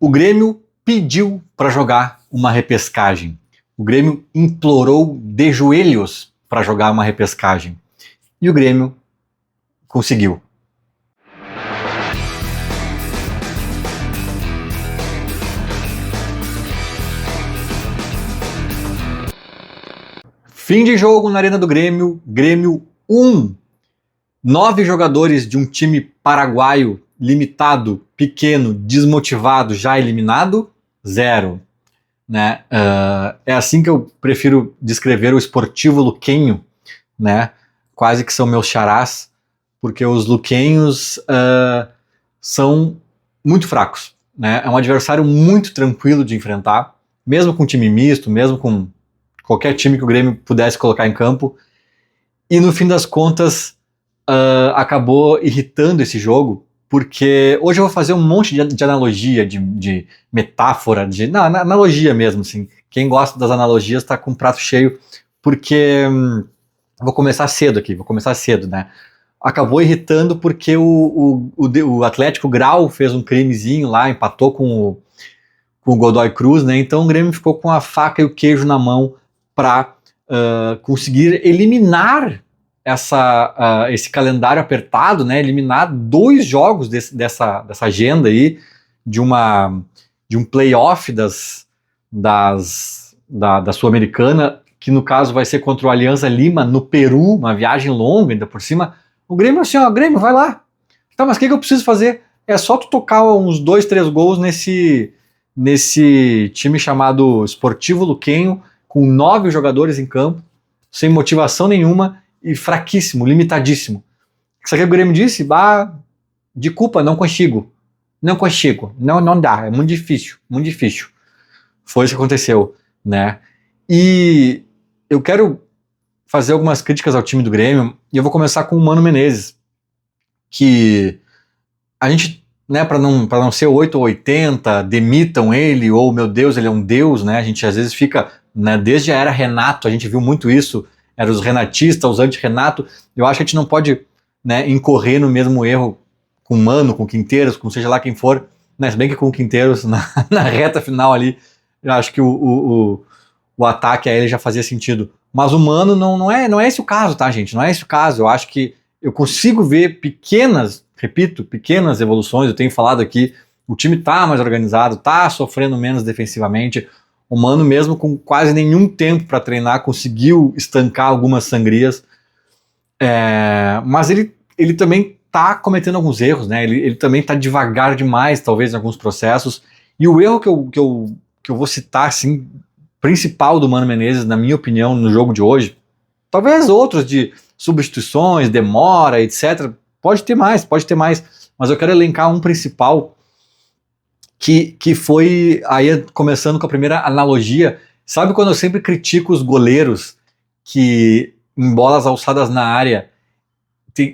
O Grêmio pediu para jogar uma repescagem. O Grêmio implorou de joelhos para jogar uma repescagem. E o Grêmio conseguiu. Fim de jogo na Arena do Grêmio. Grêmio 1. 9 jogadores de um time paraguaio limitado, pequeno, desmotivado, já eliminado. 0. Né? É assim que eu prefiro descrever o Sportivo Luquenho, né? Quase que são meus xarás, porque os luquenhos são muito fracos, né? É um adversário muito tranquilo de enfrentar, mesmo com time misto, mesmo com qualquer time que o Grêmio pudesse colocar em campo, e no fim das contas acabou irritando esse jogo, porque hoje eu vou fazer um monte de analogia, de metáfora, analogia mesmo, assim. Quem gosta das analogias está com o prato cheio, porque vou começar cedo, né? Acabou irritando porque o Atlético Grau fez um crimezinho lá, empatou com o Godoy Cruz, né? Então o Grêmio ficou com a faca e o queijo na mão para conseguir eliminar esse calendário apertado, né? Eliminar 2 jogos dessa agenda aí, de um playoff da Sul-Americana, que no caso vai ser contra o Alianza Lima, no Peru, uma viagem longa ainda por cima. O Grêmio assim, Grêmio, vai lá. Tá, mas o que eu preciso fazer? É só tu tocar uns 2, 3 gols nesse time chamado Sportivo Luquenho, com 9 jogadores em campo, sem motivação nenhuma e fraquíssimo, limitadíssimo. Isso aqui o Grêmio disse, de culpa, não consigo, não dá, é muito difícil. Foi isso que aconteceu, né? E eu quero fazer algumas críticas ao time do Grêmio, e eu vou começar com o Mano Menezes, que a gente, né, para não ser 8 ou 80, demitam ele, ou meu Deus, ele é um deus, né? A gente às vezes fica, né, desde a era Renato, a gente viu muito isso, eram os renatistas, os anti-Renato. Eu acho que a gente não pode, né, incorrer no mesmo erro com o Mano, com o Quinteiros, com seja lá quem for, né? Se bem que com o Quinteiros na reta final ali, eu acho que o ataque a ele já fazia sentido. Mas o Mano não é esse o caso, tá, gente? Não é esse o caso. Eu acho que eu consigo ver pequenas evoluções. Eu tenho falado aqui, o time tá mais organizado, tá sofrendo menos defensivamente. O Mano, mesmo com quase nenhum tempo para treinar, conseguiu estancar algumas sangrias. Mas ele também tá cometendo alguns erros, né? Ele também tá devagar demais, talvez, em alguns processos. E o erro que eu vou citar, assim, principal do Mano Menezes, na minha opinião, no jogo de hoje, talvez outros de substituições, demora, etc. Pode ter mais, mas eu quero elencar um principal que foi, aí começando com a primeira analogia. Sabe quando eu sempre critico os goleiros que em bolas alçadas na área,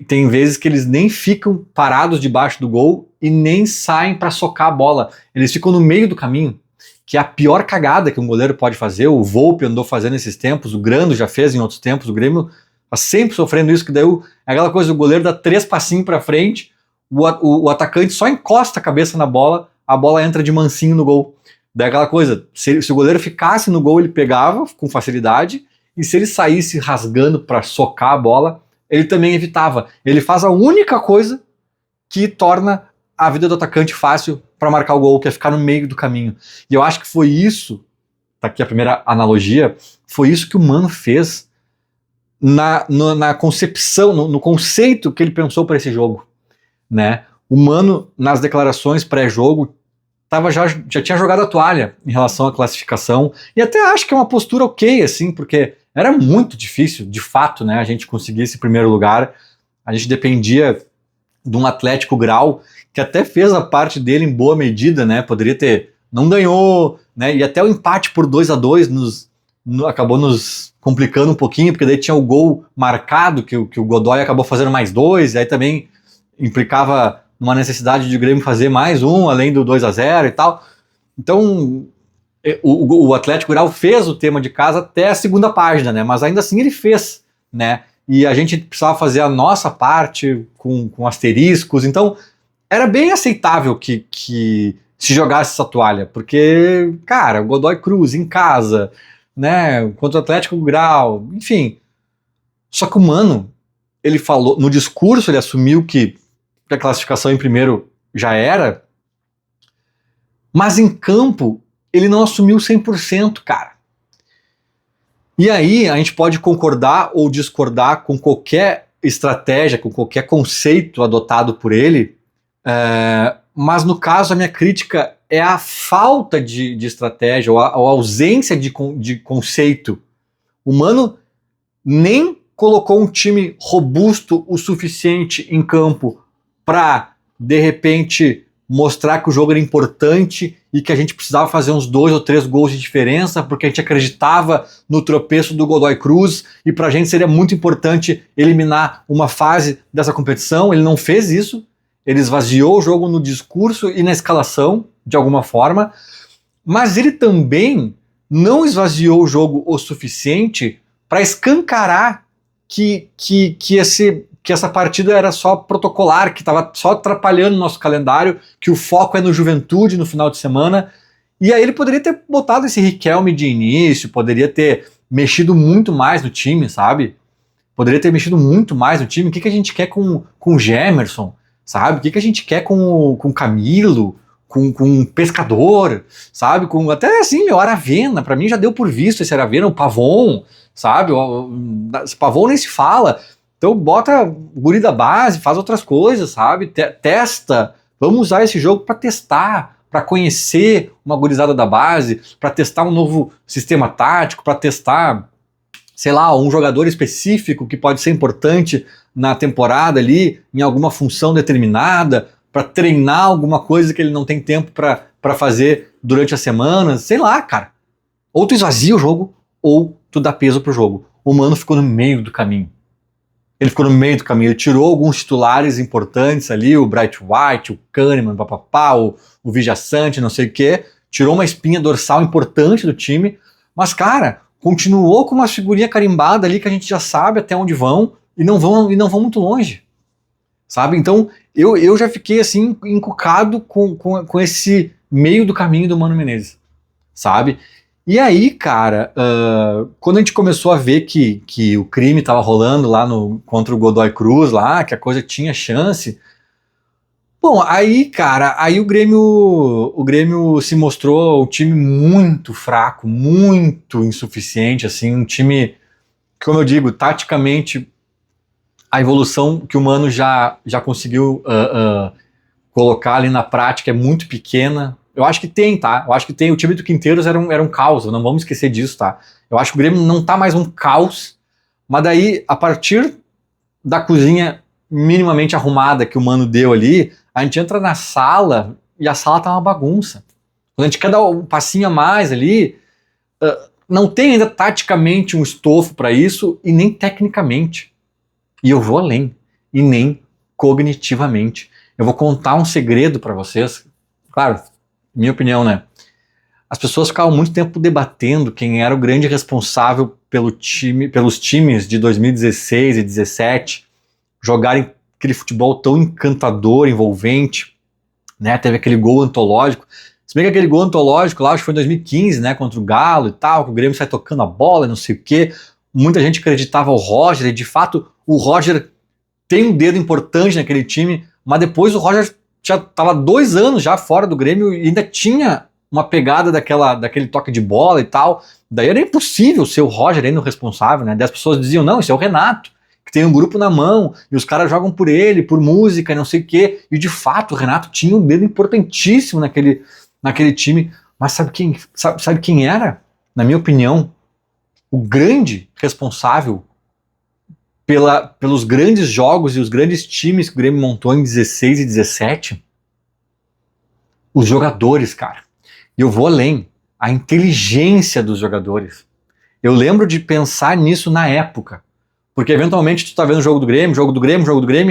tem vezes que eles nem ficam parados debaixo do gol e nem saem para socar a bola, eles ficam no meio do caminho, que é a pior cagada que um goleiro pode fazer. O Volpi andou fazendo esses tempos, o Grando já fez em outros tempos, o Grêmio tá sempre sofrendo isso, que daí é aquela coisa, o goleiro dá 3 passinhos para frente, o atacante só encosta a cabeça na bola, a bola entra de mansinho no gol. Daí aquela coisa, se o goleiro ficasse no gol, ele pegava com facilidade, e se ele saísse rasgando para socar a bola, ele também evitava. Ele faz a única coisa que torna a vida do atacante fácil para marcar o gol, que é ficar no meio do caminho. E eu acho que foi isso, tá aqui a primeira analogia, foi isso que o Mano fez na concepção, no conceito que ele pensou para esse jogo, né? O Mano, nas declarações pré-jogo, já tinha jogado a toalha em relação à classificação, e até acho que é uma postura ok, assim, porque era muito difícil, de fato, né, a gente conseguir esse primeiro lugar. A gente dependia de um Atlético Grau, que até fez a parte dele em boa medida, né, poderia ter, não ganhou, né, e até o empate por 2-2 acabou nos complicando um pouquinho, porque daí tinha o gol marcado, que o Godoy acabou fazendo mais 2, e aí também implicava numa necessidade de o Grêmio fazer mais um, além do 2-0 e tal. Então, o Atlético Grau fez o tema de casa até a segunda página, né? Mas ainda assim ele fez, né? E a gente precisava fazer a nossa parte com asteriscos. Então, era bem aceitável que se jogasse essa toalha, porque, cara, o Godoy Cruz em casa, né, contra o Atlético Grau, enfim. Só que o Mano, ele falou, no discurso ele assumiu que a classificação em primeiro já era, mas em campo ele não assumiu 100%, cara. E aí a gente pode concordar ou discordar com qualquer estratégia, com qualquer conceito adotado por ele, mas no caso a minha crítica é a falta de estratégia ou a ausência de conceito. O Mano nem colocou um time robusto o suficiente em campo para, de repente, mostrar que o jogo era importante e que a gente precisava fazer uns 2 ou 3 gols de diferença, porque a gente acreditava no tropeço do Godoy Cruz e pra gente seria muito importante eliminar uma fase dessa competição. Ele não fez isso, ele esvaziou o jogo no discurso e na escalação, de alguma forma, mas ele também não esvaziou o jogo o suficiente para escancarar que essa partida era só protocolar, que estava só atrapalhando o nosso calendário, que o foco é no Juventude no final de semana. E aí ele poderia ter botado esse Riquelme de início, poderia ter mexido muito mais no time, sabe? Poderia ter mexido muito mais no time. O que a gente quer com o Gemerson, sabe? O que a gente quer com o Camilo, com o Pescador, sabe? Com até assim, o Aravena, pra mim já deu por visto esse Aravena, o Pavon, sabe? Esse Pavon nem se fala. Então bota o guri da base, faz outras coisas, sabe? Testa. Vamos usar esse jogo para testar, para conhecer uma gurizada da base, para testar um novo sistema tático, para testar, sei lá, um jogador específico que pode ser importante na temporada ali, em alguma função determinada, para treinar alguma coisa que ele não tem tempo para fazer durante a semana, sei lá, cara. Ou tu esvazia o jogo, ou tu dá peso pro jogo. O Mano ficou no meio do caminho. Ele ficou no meio do caminho, ele tirou alguns titulares importantes ali, o Bright White, o Kahneman, o Vijaçante, não sei o quê, tirou uma espinha dorsal importante do time, mas, cara, continuou com uma figurinha carimbada ali que a gente já sabe até onde vão e não vão muito longe, sabe? Então, eu já fiquei, assim, encucado com esse meio do caminho do Mano Menezes, sabe? E aí, cara, quando a gente começou a ver que o crime estava rolando lá contra o Godoy Cruz, lá, que a coisa tinha chance, bom, aí, cara, aí o Grêmio se mostrou um time muito fraco, muito insuficiente, assim, um time, como eu digo, taticamente, a evolução que o Mano já conseguiu colocar ali na prática é muito pequena. Eu acho que tem, tá? Eu acho que tem. O time do Quinteiros era um caos, não vamos esquecer disso, tá? Eu acho que o Grêmio não tá mais um caos, mas daí, a partir da cozinha minimamente arrumada que o Mano deu ali, a gente entra na sala e a sala tá uma bagunça. Quando a gente quer dar um passinho a mais ali, não tem ainda taticamente um estofo para isso e nem tecnicamente. E eu vou além, e nem cognitivamente. Eu vou contar um segredo para vocês, claro, minha opinião, né? As pessoas ficavam muito tempo debatendo quem era o grande responsável pelos times de 2016 e 2017 jogarem aquele futebol tão encantador, envolvente, né? Teve aquele gol antológico. Se bem que aquele gol antológico lá, acho que foi em 2015, né? Contra o Galo e tal, que o Grêmio sai tocando a bola e não sei o quê. Muita gente acreditava o Roger, e de fato o Roger tem um dedo importante naquele time, mas depois o Roger já estava 2 anos já fora do Grêmio e ainda tinha uma pegada daquele toque de bola e tal. Daí era impossível ser o Roger ainda o responsável, né? Daí as pessoas diziam, não, esse é o Renato, que tem um grupo na mão e os caras jogam por ele, por música e não sei o quê. E de fato o Renato tinha um dedo importantíssimo naquele time. Mas sabe quem era, na minha opinião, o grande responsável pelos grandes jogos e os grandes times que o Grêmio montou em 16 e 17? Os jogadores, cara. E eu vou além. A inteligência dos jogadores. Eu lembro de pensar nisso na época. Porque eventualmente tu tá vendo o jogo do Grêmio,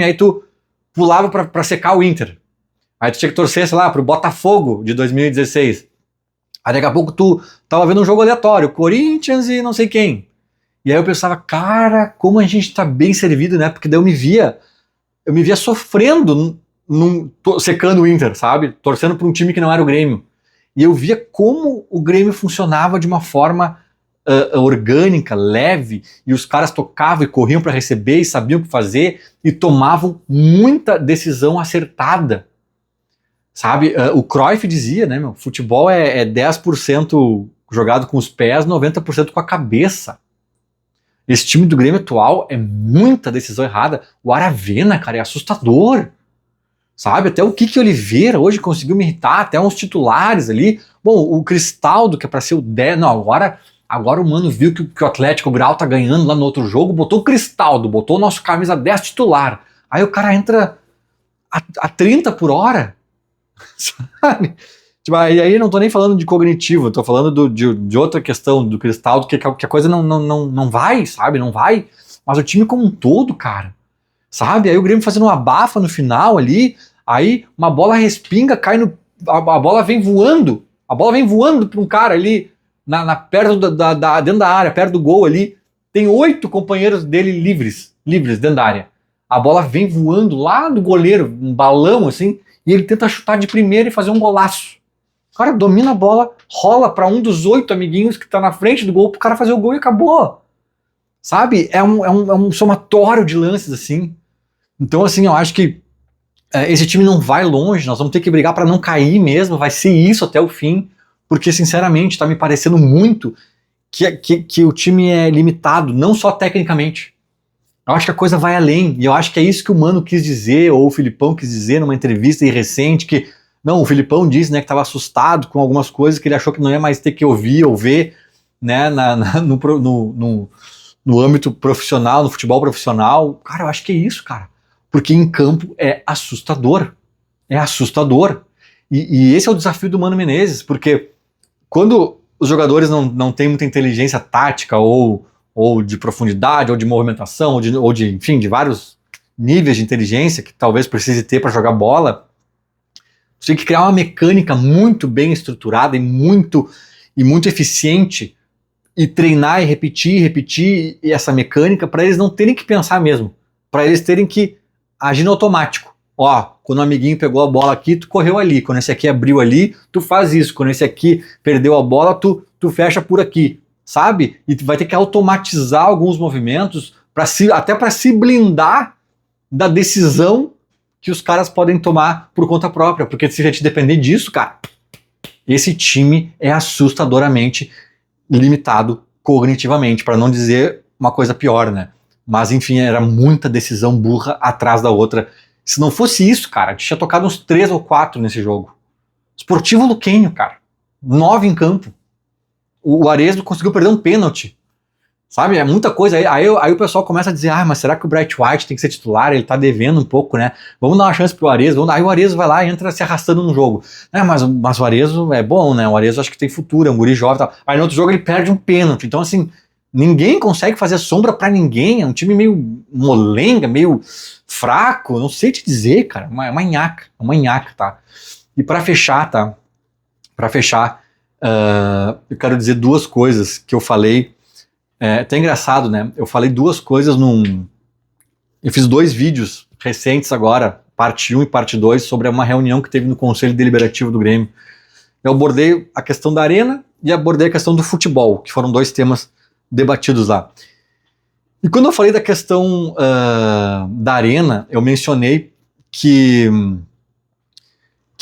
e aí tu pulava pra secar o Inter. Aí tu tinha que torcer, sei lá, pro Botafogo de 2016. Aí daqui a pouco tu tava vendo um jogo aleatório, Corinthians e não sei quem. E aí eu pensava, cara, como a gente tá bem servido, né? Porque daí eu me via sofrendo secando o Inter, sabe? Torcendo para um time que não era o Grêmio. E eu via como o Grêmio funcionava de uma forma orgânica, leve, e os caras tocavam e corriam para receber e sabiam o que fazer e tomavam muita decisão acertada. Sabe? O Cruyff dizia, né, meu, futebol é 10% jogado com os pés, 90% com a cabeça. Esse time do Grêmio atual é muita decisão errada. O Aravena, cara, é assustador. Sabe? Até o Kiki Oliveira hoje conseguiu me irritar, até uns titulares ali. Bom, o Cristaldo, que é pra ser o 10. Não, agora o mano viu que o Atlético Grau tá ganhando lá no outro jogo, botou o Cristaldo, botou o nosso camisa 10 titular. Aí o cara entra a 30 por hora. Sabe? Tipo, aí não tô nem falando de cognitivo, tô falando de outra questão do Cristaldo, que a coisa não vai, sabe? Não vai. Mas o time como um todo, cara. Sabe? Aí o Grêmio fazendo uma abafa no final ali, aí uma bola respinga, cai no. A bola vem voando. A bola vem voando para um cara ali, perto dentro da área, perto do gol ali. Tem 8 companheiros dele livres dentro da área. A bola vem voando lá do goleiro, um balão assim, e ele tenta chutar de primeira e fazer um golaço. O cara domina a bola, rola para um dos 8 amiguinhos que tá na frente do gol pro cara fazer o gol e acabou. Sabe? É um somatório de lances assim. Então, assim, eu acho que esse time não vai longe, nós vamos ter que brigar para não cair mesmo, vai ser isso até o fim, porque, sinceramente, está me parecendo muito que o time é limitado, não só tecnicamente. Eu acho que a coisa vai além, e eu acho que é isso que o Mano quis dizer, ou o Filipão quis dizer numa entrevista aí recente, que, não, o Filipão disse, né, que estava assustado com algumas coisas que ele achou que não ia mais ter que ouvir ou ver, né, no âmbito profissional, no futebol profissional. Cara, eu acho que é isso, cara. Porque em campo é assustador. É assustador. E esse é o desafio do Mano Menezes, porque quando os jogadores não têm muita inteligência tática ou de profundidade, ou de movimentação, ou de, enfim, de vários níveis de inteligência que talvez precise ter para jogar bola, você tem que criar uma mecânica muito bem estruturada e muito eficiente e treinar e repetir essa mecânica para eles não terem que pensar mesmo, para eles terem que agir no automático. Ó, quando o amiguinho pegou a bola aqui, tu correu ali. Quando esse aqui abriu ali, tu faz isso. Quando esse aqui perdeu a bola, tu fecha por aqui, sabe? E tu vai ter que automatizar alguns movimentos até para se blindar da decisão que os caras podem tomar por conta própria. Porque se a gente depender disso, cara, esse time é assustadoramente limitado cognitivamente, para não dizer uma coisa pior, né? Mas, enfim, era muita decisão burra atrás da outra. Se não fosse isso, cara, tinha tocado uns 3 ou 4 nesse jogo. Sportivo Luquenho, cara. 9 em campo. O Arezzo conseguiu perder um pênalti. Sabe? É muita coisa. Aí o pessoal começa a dizer, mas será que o Bright White tem que ser titular? Ele tá devendo um pouco, né? Vamos dar uma chance pro Arezzo. Aí o Arezzo vai lá e entra se arrastando no jogo. Mas o Arezzo é bom, né? O Arezzo acho que tem futuro, é um guri jovem e tal. Aí no outro jogo ele perde um pênalti. Então, assim, ninguém consegue fazer sombra pra ninguém. É um time meio molenga, meio fraco. Não sei te dizer, cara. É uma nhaca, tá? E pra fechar, tá? Eu quero dizer 2 coisas que eu falei. É até engraçado, né? Eu falei 2 coisas Eu fiz 2 vídeos recentes agora, parte 1 e parte 2, sobre uma reunião que teve no Conselho Deliberativo do Grêmio. Eu abordei a questão da arena e abordei a questão do futebol, que foram 2 temas debatidos lá. E quando eu falei da questão da arena, eu mencionei que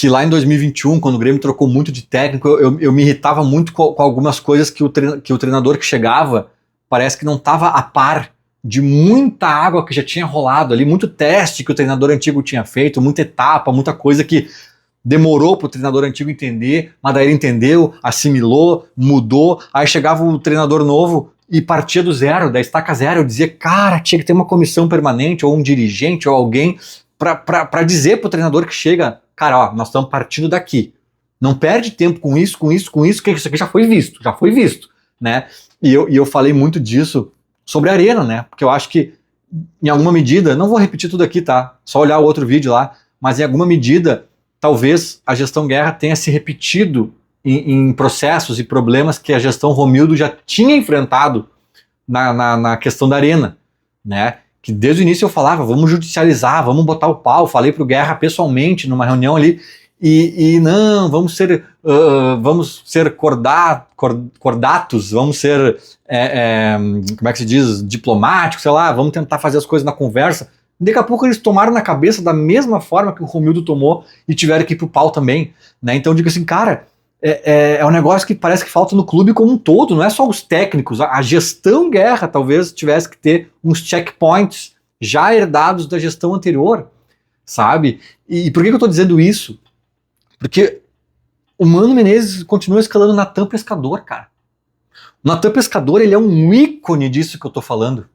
lá em 2021, quando o Grêmio trocou muito de técnico, eu me irritava muito com algumas coisas que o treinador que chegava parece que não estava a par de muita água que já tinha rolado ali, muito teste que o treinador antigo tinha feito, muita etapa, muita coisa que demorou para o treinador antigo entender, mas daí ele entendeu, assimilou, mudou, aí chegava o treinador novo e partia do zero, da estaca zero. Eu dizia, cara, tinha que ter uma comissão permanente, ou um dirigente, ou alguém para dizer para o treinador que chega, cara, ó, nós estamos partindo daqui. Não perde tempo com isso, que isso aqui já foi visto, né? E eu falei muito disso sobre a arena, né? Porque eu acho que, em alguma medida, não vou repetir tudo aqui, tá? Só olhar o outro vídeo lá, mas em alguma medida, talvez a gestão Guerra tenha se repetido em processos e problemas que a gestão Romildo já tinha enfrentado na questão da arena, né? que desde o início eu falava, vamos judicializar, vamos botar o pau, falei pro Guerra pessoalmente numa reunião ali, e não, vamos ser cordatos, vamos ser, como é que se diz, diplomáticos, sei lá, vamos tentar fazer as coisas na conversa. Daqui a pouco eles tomaram na cabeça da mesma forma que o Romildo tomou e tiveram que ir pro pau também, né? Então eu digo assim, cara, é um negócio que parece que falta no clube como um todo, não é só os técnicos, a gestão Guerra talvez tivesse que ter uns checkpoints já herdados da gestão anterior, sabe? E por que eu tô dizendo isso? Porque o Mano Menezes continua escalando o Natan Pescador, cara. O Natan Pescador, ele é um ícone disso que eu tô falando,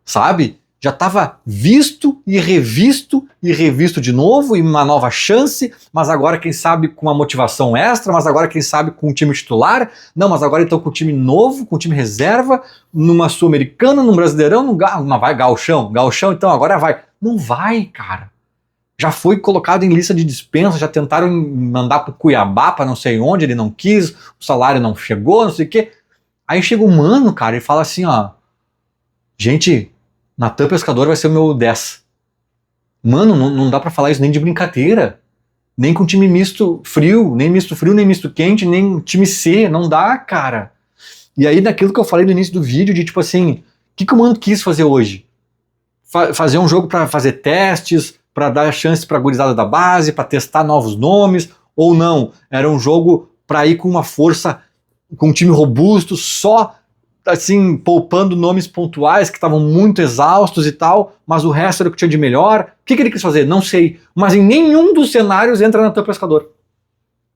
sabe? Já estava visto e revisto de novo, e uma nova chance, mas agora quem sabe com uma motivação extra, mas agora quem sabe com um time titular, não, mas agora então com um time novo, com um time reserva, numa Sul-Americana, num Brasileirão, não vai, Gauchão, então agora vai. Não vai, cara. Já foi colocado em lista de dispensa, já tentaram mandar pro Cuiabá para não sei onde, ele não quis, o salário não chegou, não sei o quê. Aí chega o Mano, cara, e fala assim, ó, gente, Natan Pescador vai ser o meu 10. Mano, não dá pra falar isso nem de brincadeira. Nem com time misto frio, nem misto quente, nem time C. Não dá, cara. E aí, daquilo que eu falei no início do vídeo, de tipo assim, o que o Mano quis fazer hoje? Fazer um jogo pra fazer testes, pra dar chance pra gurizada da base, pra testar novos nomes, ou não? Era um jogo pra ir com uma força, com um time robusto, só assim, poupando nomes pontuais que estavam muito exaustos e tal, mas o resto era o que tinha de melhor. O que ele quis fazer? Não sei. Mas em nenhum dos cenários entra Natan Pescador.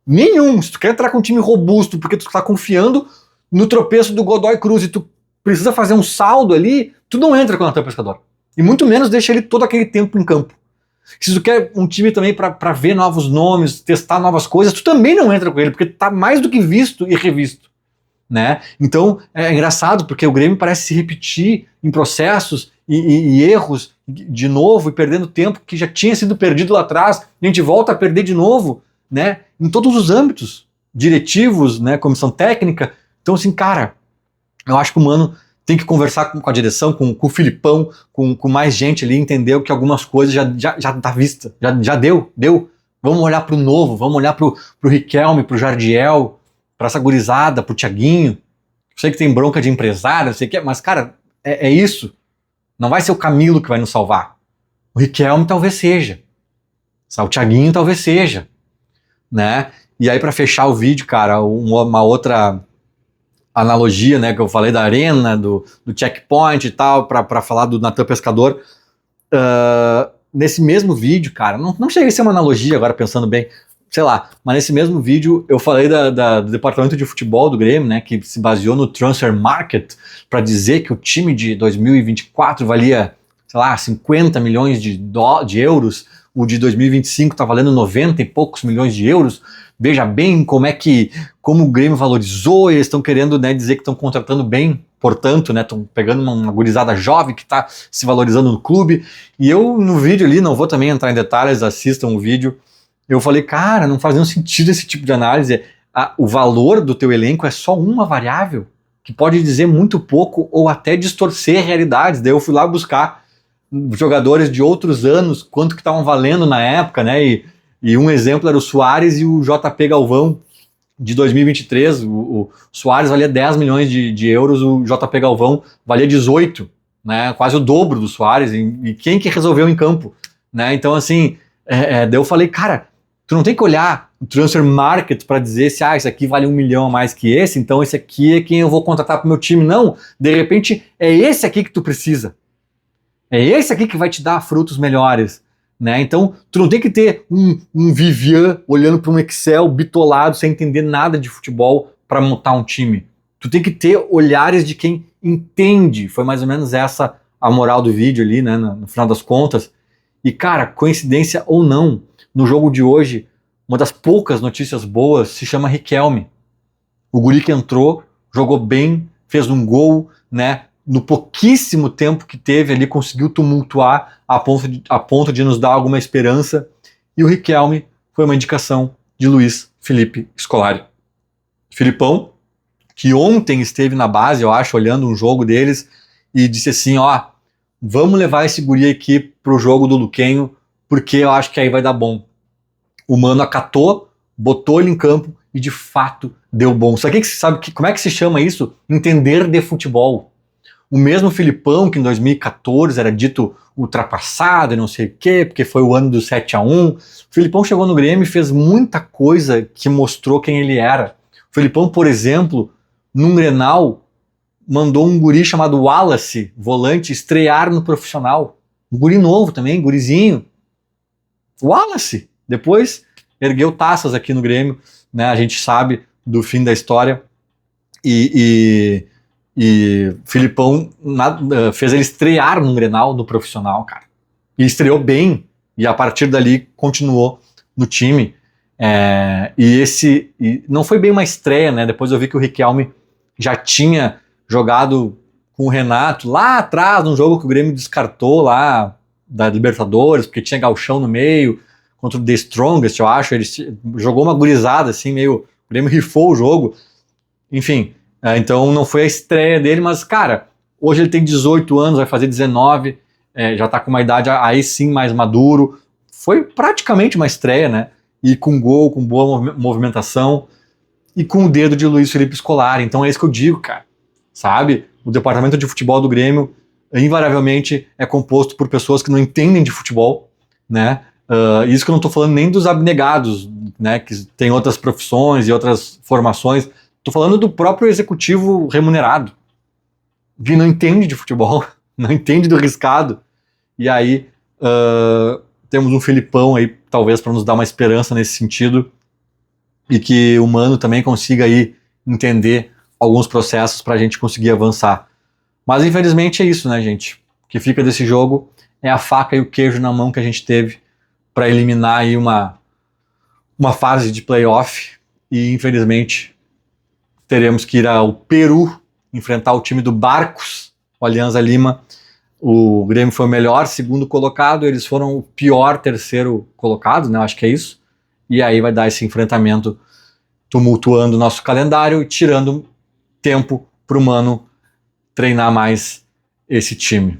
Nenhum. Se tu quer entrar com um time robusto porque tu tá confiando no tropeço do Godoy Cruz e tu precisa fazer um saldo ali, tu não entra com o Natan Pescador. E muito menos deixa ele todo aquele tempo em campo. Se tu quer um time também para ver novos nomes, testar novas coisas, tu também não entra com ele, porque tá mais do que visto e revisto. Né? Então é engraçado porque o Grêmio parece se repetir em processos e erros de novo e perdendo tempo que já tinha sido perdido lá atrás, a gente volta a perder de novo, né? Em todos os âmbitos, diretivos, né? Comissão técnica. Então assim, cara, eu acho que o Mano tem que conversar com a direção, com o Filipão, com mais gente ali, entendeu que algumas coisas já tá vista, já deu. Vamos olhar pro novo, vamos olhar pro Riquelme, pro Jardiel, pra essa gurizada, pro Thiaguinho. Eu sei que tem bronca de empresário, eu sei que mas, cara, é isso. Não vai ser o Camilo que vai nos salvar. O Riquelme talvez seja. O Thiaguinho talvez seja. Né? E aí, pra fechar o vídeo, cara, uma outra analogia, né, que eu falei da arena, do checkpoint e tal, pra falar do Natan Pescador. Nesse mesmo vídeo, cara, não chega a ser uma analogia agora, pensando bem, sei lá, mas nesse mesmo vídeo eu falei do departamento de futebol do Grêmio, né, que se baseou no Transfer Market para dizer que o time de 2024 valia, sei lá, 50 milhões de euros, o de 2025 tá valendo 90 e poucos milhões de euros. Veja bem como o Grêmio valorizou, e eles estão querendo, né, dizer que estão contratando bem, portanto, né, estão pegando uma gurizada jovem que está se valorizando no clube. E eu, no vídeo ali, não vou também entrar em detalhes, assistam o vídeo, eu falei, cara, não faz nenhum sentido esse tipo de análise. O valor do teu elenco é só uma variável, que pode dizer muito pouco ou até distorcer realidades. Daí eu fui lá buscar jogadores de outros anos, quanto que estavam valendo na época, né? E um exemplo era o Soares e o JP Galvão, de 2023. O Soares valia 10 milhões de euros, o JP Galvão valia 18, né? Quase o dobro do Soares. E quem que resolveu em campo? Né? Então, assim, daí eu falei, cara, tu não tem que olhar o transfer market para dizer se esse aqui vale 1 milhão a mais que esse, então esse aqui é quem eu vou contratar para o meu time. Não, de repente é esse aqui que tu precisa. É esse aqui que vai te dar frutos melhores. Né? Então tu não tem que ter um Vivian olhando para um Excel bitolado sem entender nada de futebol para montar um time. Tu tem que ter olhares de quem entende. Foi mais ou menos essa a moral do vídeo ali, né, no final das contas. E cara, coincidência ou não, no jogo de hoje, uma das poucas notícias boas se chama Riquelme. O guri que entrou, jogou bem, fez um gol, né? No pouquíssimo tempo que teve ali, conseguiu tumultuar a ponto de nos dar alguma esperança. E o Riquelme foi uma indicação de Luiz Felipe Scolari. Filipão, que ontem esteve na base, eu acho, olhando um jogo deles, e disse assim, ó, vamos levar esse guri aqui pro jogo do Luquenho, porque eu acho que aí vai dar bom. O Mano acatou, botou ele em campo e de fato deu bom. Só que sabe como é que se chama isso? Entender de futebol. O mesmo Filipão, que em 2014 era dito ultrapassado e não sei o quê, porque foi o ano do 7-1. O Filipão chegou no Grêmio e fez muita coisa que mostrou quem ele era. O Filipão, por exemplo, num Grenal, mandou um guri chamado Wallace, volante, estrear no profissional. Um guri novo também, gurizinho. Wallace. Depois ergueu taças aqui no Grêmio, né? A gente sabe do fim da história. E Filipão fez ele estrear no Grenal, no profissional, cara. E estreou bem, e a partir dali continuou no time. E não foi bem uma estreia, né? Depois eu vi que o Riquelme já tinha jogado com o Renato lá atrás, num jogo que o Grêmio descartou lá da Libertadores, porque tinha gauchão no meio, contra o The Strongest, eu acho. Ele jogou uma gurizada, assim, meio... O Grêmio rifou o jogo. Enfim, então não foi a estreia dele, mas, cara, hoje ele tem 18 anos, vai fazer 19, já tá com uma idade aí sim mais maduro. Foi praticamente uma estreia, né? E com gol, com boa movimentação, e com o dedo de Luiz Felipe Scolari. Então é isso que eu digo, cara. Sabe? O departamento de futebol do Grêmio invariavelmente é composto por pessoas que não entendem de futebol, né? Isso que eu não tô falando nem dos abnegados, né? Que tem outras profissões e outras formações. Tô falando do próprio executivo remunerado, que não entende de futebol, não entende do riscado. E aí temos um Filipão aí, talvez para nos dar uma esperança nesse sentido, e que o Mano também consiga aí entender alguns processos para a gente conseguir avançar. Mas infelizmente é isso, né, gente? O que fica desse jogo é a faca e o queijo na mão que a gente teve para eliminar aí uma fase de playoff, e infelizmente teremos que ir ao Peru enfrentar o time do Barcos, o Alianza Lima. O Grêmio foi o melhor segundo colocado, eles foram o pior terceiro colocado, né? Acho que é isso. E aí vai dar esse enfrentamento tumultuando o nosso calendário e tirando tempo para o Mano treinar mais esse time.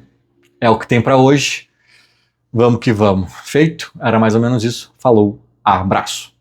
É o que tem para hoje. Vamos que vamos. Feito? Era mais ou menos isso. Falou. Abraço.